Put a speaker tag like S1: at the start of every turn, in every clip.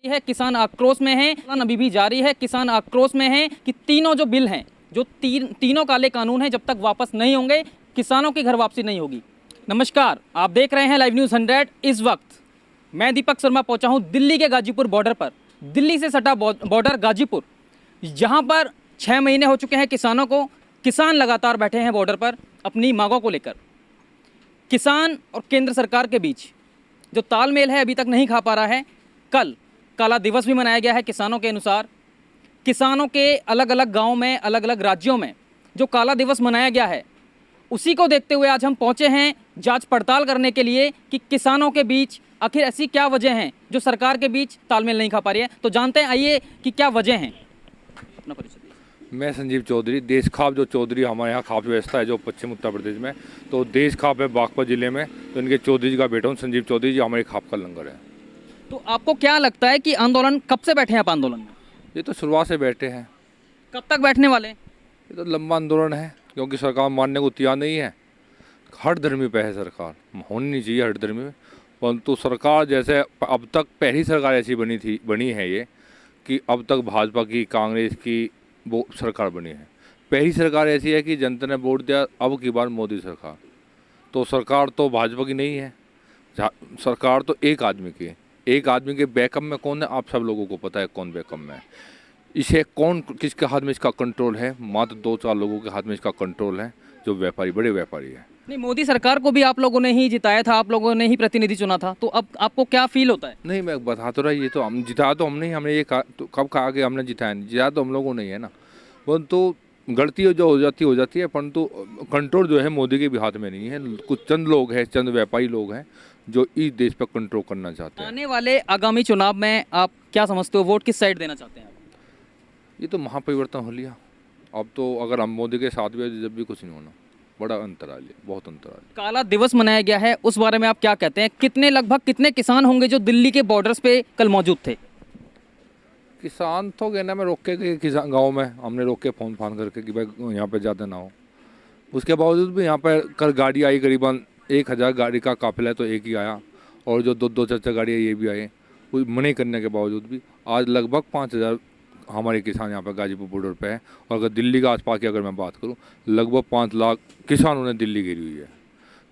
S1: है किसान आक्रोश में है, अभी भी जारी है। किसान आक्रोश में है कि तीनों जो बिल हैं, जो तीनों काले कानून हैं, जब तक वापस नहीं होंगे किसानों की घर वापसी नहीं होगी। नमस्कार, आप देख रहे हैं लाइव न्यूज़ 100। इस वक्त मैं दीपक शर्मा पहुंचा हूं दिल्ली के गाजीपुर बॉर्डर पर। दिल्ली से सटा बॉर्डर गाजीपुर, जहां पर 6 महीने हो चुके हैं किसानों को। किसान लगातार बैठे हैं बॉर्डर पर अपनी मांगों को लेकर। किसान और केंद्र सरकार के बीच जो तालमेल है अभी तक नहीं खा पा रहा है। कल काला दिवस भी मनाया गया है किसानों के अनुसार। किसानों के अलग अलग गाँव में, अलग अलग राज्यों में जो काला दिवस मनाया गया है, उसी को देखते हुए आज हम पहुंचे हैं जांच पड़ताल करने के लिए कि किसानों के बीच आखिर ऐसी क्या वजह हैं जो सरकार के बीच तालमेल नहीं खा पा रही है। तो जानते हैं, आइए, कि क्या वजह हैं। अपना परिचय दीजिए।
S2: मैं संजीव चौधरी, देश खाप जो चौधरी हमारे यहाँ खाप व्यवस्था है जो पश्चिम उत्तर प्रदेश में, तो देश खाप है बागपत जिले में, तो इनके चौधरी जी का बेटा हूँ संजीव चौधरी जी, हमारे खाप का लंगर है।
S1: तो आपको क्या लगता है कि आंदोलन कब से बैठे हैं आप आंदोलन में?
S2: ये तो शुरुआत से बैठे हैं।
S1: कब तक बैठने वाले?
S2: ये तो लंबा आंदोलन है, क्योंकि सरकार मानने को तैयार नहीं है। हर धर्मी पे है सरकार, होनी नहीं चाहिए हर धर्मी में, परंतु सरकार जैसे अब तक पहली सरकार ऐसी बनी है ये कि अब तक भाजपा की, कांग्रेस की वो सरकार बनी है। पहली सरकार ऐसी है कि जनता ने वोट दिया, अब की बार मोदी सरकार। तो सरकार तो भाजपा की नहीं है, सरकार तो एक आदमी की है। एक आदमी के बैकअप में कौन है, आप सब लोगों को पता है कौन बैकअप में है। इसे कौन, किसके हाथ में इसका कंट्रोल है? मात्र 2-4 लोगों के हाथ में इसका कंट्रोल है, जो व्यापारी, बड़े व्यापारी है।
S1: नहीं, मोदी सरकार को भी आप लोगों ने ही जिताया था, आप लोगों ने ही प्रतिनिधि चुना था, तो अब आपको क्या फील होता है?
S2: नहीं, मैं बता तो रहा, ये तो हम जिताया तो हमने ही, हमने ये तो कब कहा कि हमने जिताया नहीं, जिताया तो हम लोगों ने है ना। परंतु गलती जो हो जाती है, परंतु कंट्रोल जो है मोदी के भी हाथ में नहीं है। कुछ चंद लोग हैं, चंद व्यापारी लोग हैं जो इस देश पर कंट्रोल करना चाहते हैं।
S1: आने वाले आगामी चुनाव में आप क्या समझते हो, वोट किस साइड देना चाहते हैं आप?
S2: ये तो महापरिवर्तन हो लिया। अब तो अगर हम मोदी के साथ भी, जब भी कुछ नहीं होना, बड़ा अंतराल है, बहुत अंतराल।
S1: काला दिवस मनाया गया है, उस बारे में आप क्या कहते हैं? लगभग कितने किसान होंगे जो दिल्ली के बॉर्डर्स पे कल मौजूद थे?
S2: किसान तो कहना, मैं रोक के किसान गाँव में हमने रोक के फ़ोन करके कि भाई यहाँ पे ज़्यादा ना हो। उसके बावजूद भी यहाँ पर कल गाड़ी आई, करीबन 1000 गाड़ी का काफिला है तो एक ही आया, और जो 2-4 गाड़ियाँ ये भी आए। मना करने के बावजूद भी आज लगभग 5000 हमारे किसान यहाँ पर गाजीपुर बॉर्डर पे है। और अगर दिल्ली के आसपास की अगर मैं बात करूँ, लगभग 5 लाख किसानों ने दिल्ली घेरी हुई है।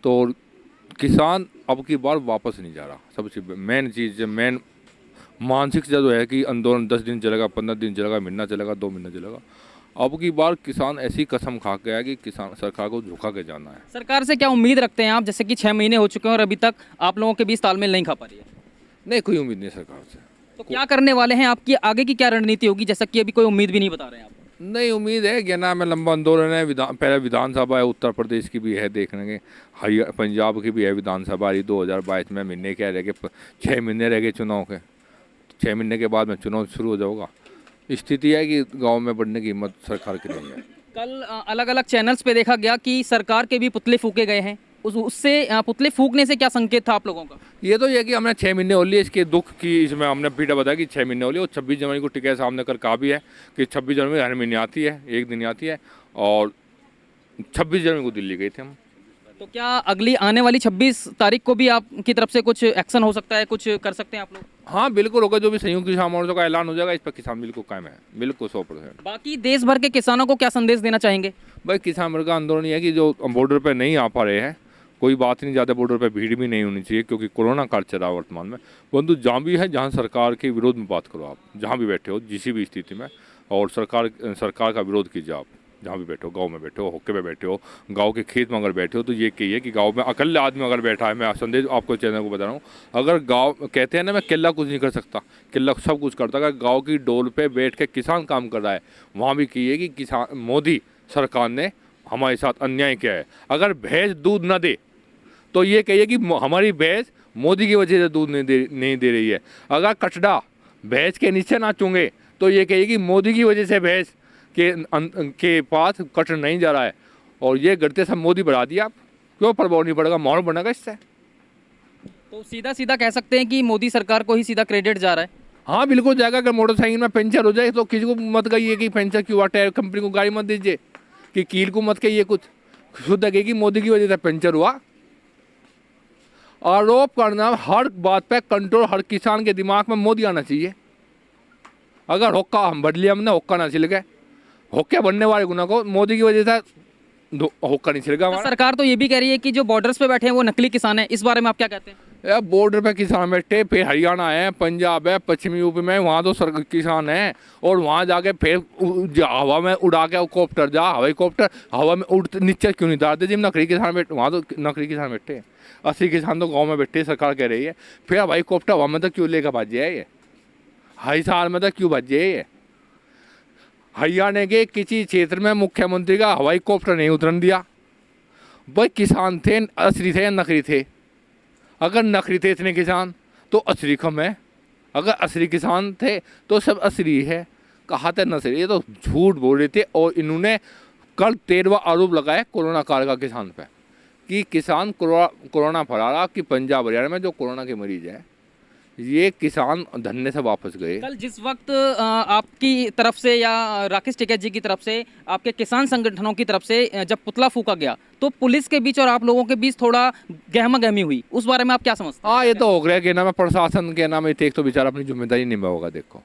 S2: तो किसान अब की बार वापस नहीं जा रहा। सबसे मेन चीज़, मेन मानसिक जो है कि आंदोलन 10 दिन चलेगा, 15 दिन चलेगा, महीना चलेगा, 2 महीना चलेगा। अब की बार किसान ऐसी कसम खा के है कि किसान सरकार को झुका के जाना है।
S1: सरकार से क्या उम्मीद रखते हैं आप, जैसे कि 6 महीने हो चुके हैं और अभी तक आप लोगों के बीच तालमेल नहीं खा पा रही है?
S2: नहीं, कोई उम्मीद नहीं सरकार से।
S1: तो क्या करने वाले हैं? आपकी आगे की क्या रणनीति होगी, जैसा कि अभी कोई उम्मीद भी नहीं बता रहे हैं आप?
S2: नहीं, उम्मीद है कि ना, में लंबा आंदोलन है। पहले विधानसभा है, उत्तर प्रदेश की भी है, देखने के पंजाब की भी है विधानसभा। 2022 में महीने क्या रह गए, 6 महीने रह गए चुनाव के। 6 महीने के बाद में चुनाव शुरू हो जाएगा। स्थिति है कि गांव में बढ़ने की हिम्मत सरकार की नहीं है।
S1: कल अलग अलग चैनल्स पे देखा गया कि सरकार के भी पुतले फूके गए हैं। उससे पुतले फूकने से क्या संकेत था आप लोगों का?
S2: ये तो ये कि हमने 6 महीने हो लिए इसके दुख की, इसमें हमने पीड़ा बताया कि 6 महीने हो लिए। और 26 जनवरी को टिकट सामने कर कहा भी है कि 26 जनवरी हर महीने आती है, एक दिन आती है, और 26 जनवरी को दिल्ली गए थे हम।
S1: तो क्या अगली आने वाली 26 तारीख को भी आपकी तरफ से कुछ एक्शन हो सकता है, कुछ कर सकते हैं आप लोग?
S2: हाँ बिल्कुल होगा, जो भी संयुक्त किसान मोर्चा का ऐलान हो जाएगा, इस पर किसान बिल्कुल कायम है, बिल्कुल 100%।
S1: बाकी देश भर के किसानों को क्या संदेश देना चाहेंगे?
S2: भाई, किसान वर्ग का आंदोलन ये है कि जो बॉर्डर पर नहीं आ पा रहे हैं, कोई बात नहीं, ज़्यादा बॉर्डर पर भीड़ भी नहीं होनी चाहिए, क्योंकि कोरोना काल चल रहा है वर्तमान में। परंतु जहाँ भी है, जहाँ सरकार के विरोध में बात करो, आप जहाँ भी बैठे हो, किसी भी स्थिति में, और सरकार का विरोध कीजिए। आप जहाँ भी बैठे हो, गांव में बैठे हो, होके में बैठे हो, गांव के खेत में अगर बैठे हो, तो ये कहिए कि गांव में अकेले आदमी अगर बैठा है, मैं संदेश आपको चैनल को बता रहा हूँ, अगर गांव कहते हैं ना, मैं किला कुछ नहीं कर सकता, किला सब कुछ करता। अगर गांव की डोल पे बैठ के किसान काम कर रहा है, वहाँ भी कहिए कि किसान, मोदी सरकार ने हमारे साथ अन्याय किया है। अगर भैंस दूध ना दे तो ये कहिए कि हमारी भैंस मोदी की वजह से दूध नहीं दे रही है। अगर कचड़ा भैंस के नीचे ना चूंगे तो ये कहिए कि मोदी की वजह से भैंस के पास कचरा नहीं जा रहा है। और ये गलती सब मोदी बढ़ा दिया, आप क्यों प्रभाव नहीं पड़ेगा, माहौल बनेगा इससे।
S1: तो सीधा सीधा कह सकते हैं कि मोदी सरकार को ही सीधा क्रेडिट जा रहा है?
S2: हाँ बिल्कुल जाएगा। अगर मोटरसाइकिल में पंचर हो जाए तो किसी को मत कहिए कि पंचर क्यों हुआ, टायर कंपनी को गाड़ी मत दीजिए, कि कील को मत कहिए कुछ, शुद्ध कहिए कि मोदी की वजह से पंचर हुआ। आरोप करना, हर बात पे कंट्रोल हर किसान के दिमाग में मोदी आना चाहिए। अगर हुक्का हम बढ़ लिया, हमने हुक्का ना छिल गए, हुक्के बनने वाले गुना को मोदी की वजह से हुक्का नहीं छिल गया हमारा।
S1: सरकार तो ये भी कह रही है कि जो बॉर्डर्स पे बैठे हैं वो नकली किसान हैं, इस बारे में आप क्या कहते हैं?
S2: यार बॉर्डर पे किसान बैठे, फिर हरियाणा है, पंजाब है, पश्चिमी यूपी में, वहाँ तो किसान हैं, और वहाँ जाके फिर हवा में उड़ा के कॉप्टर जा, हवाई कॉप्टर हवा में उड़ नीचे क्यों नहीं उतारते? जिम नकली किसान बैठे, वहाँ तो नकली किसान बैठे, असली किसान तो गाँव में बैठे, सरकार कह रही है। फिर हवाई कॉप्टर हवा में तो क्यों लेकर भाजे है ये, हाई साल में तो क्यों भाजे है ये? हरियाणा के किसी क्षेत्र में मुख्यमंत्री का हवाई कॉप्टर नहीं उतरन दिया। भाई किसान थे, असली थे या नकली थे? अगर नकली थे इतने किसान तो असली कम है, अगर असली किसान थे तो सब असली है, कहा था नकली। ये तो झूठ बोल रहे थे। और इन्होंने कल 13वां आरोप लगाया कोरोना काल का किसान पे, कि किसान कोरोना फैला रहा, कि पंजाब हरियाणा में जो कोरोना के मरीज हैं ये किसान धरने से वापस गए।
S1: कल जिस वक्त आपकी तरफ से या राकेश टिकैत जी की तरफ से, आपके किसान संगठनों की तरफ से जब पुतला फूका गया तो पुलिस के बीच और आप लोगों के बीच थोड़ा गहमा गहमी हुई, उस बारे में आप क्या समझते हैं?
S2: हाँ, ये तो हो गया कि ना, मैं प्रशासन के नाम एक तो बेचारा अपनी जिम्मेदारी निभाओगा। देखो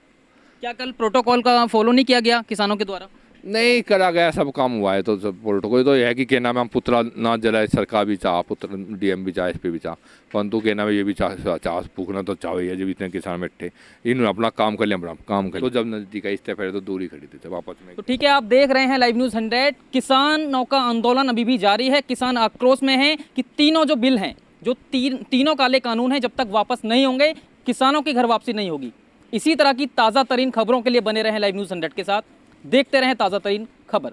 S1: क्या कल प्रोटोकॉल का फॉलो नहीं किया गया किसानों के द्वारा?
S2: नहीं करा गया, सब काम हुआ है, तो सब प्रोटोकॉल तो यह है कि क्या नाम है, हम पुतला ना जलाए, सरकार भी चाह, पुत्र डीएम भी चाह, एसपी भी चाह, परंतु क्या नाम है ये भी चाह फूकना तो चाहे है। जब इतने किसान बैठे, इन्होंने अपना काम कर लिया, अपना काम कर लिया, तो जब नजदीक आई इससे पहले तो दूरी खड़ी थी वापस में।
S1: तो ठीक है, आप देख रहे हैं लाइव न्यूज़ 100। किसानों का आंदोलन अभी भी जारी है, किसान आक्रोश में है कि तीनों जो बिल हैं, जो तीनों काले कानून हैं, जब तक वापस नहीं होंगे किसानों की घर वापसी नहीं होगी। इसी तरह की ताज़ा तरीन खबरों के लिए बने रहें लाइव न्यूज़ 100 के साथ, देखते रहें ताज़ा तरीन खबर।